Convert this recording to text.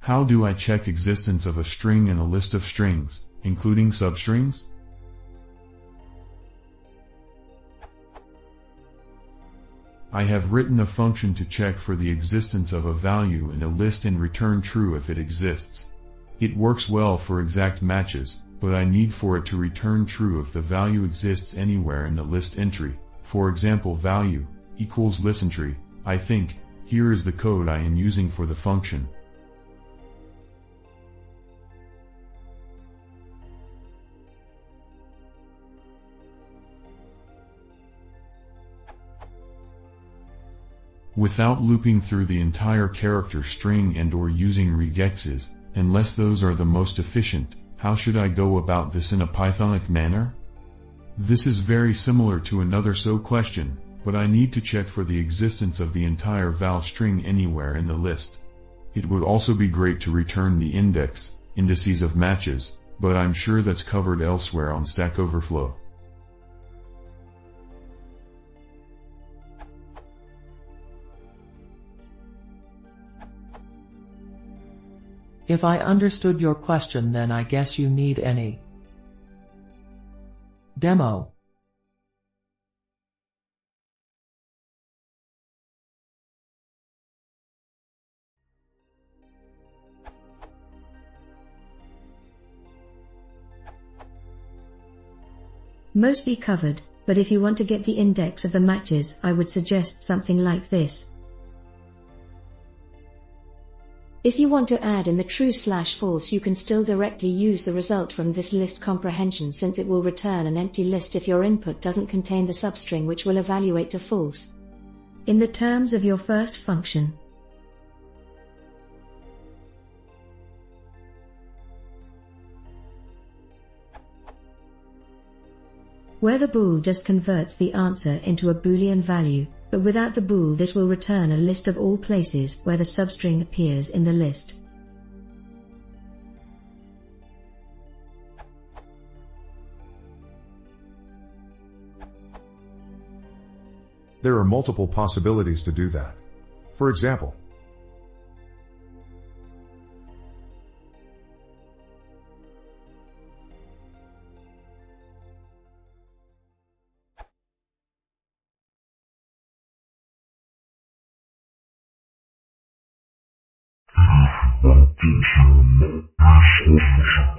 How do I check existence of a string in a list of strings, including substrings? I have written a function to check for the existence of a value in a list and return true if it exists. It works well for exact matches, but I need for it to return true if the value exists anywhere in the list entry. For example, value equals listentry. I think, here is the code I am using for the function. Without looping through the entire character string and/or using regexes, unless those are the most efficient, how should I go about this in a Pythonic manner? This is very similar to another so question, but I need to check for the existence of the entire val string anywhere in the list. It would also be great to return the indices of matches, but I'm sure that's covered elsewhere on Stack Overflow. If I understood your question, then I guess you need any demo. Mostly covered, but if you want to get the index of the matches, I would suggest something like this. If you want to add in the true/false, you can still directly use the result from this list comprehension, since it will return an empty list if your input doesn't contain the substring, which will evaluate to false. In the terms of your first function, where the bool just converts the answer into a Boolean value, but without the bool this will return a list of all places where the substring appears in the list. There are multiple possibilities to do that. For example, Attention, this officer.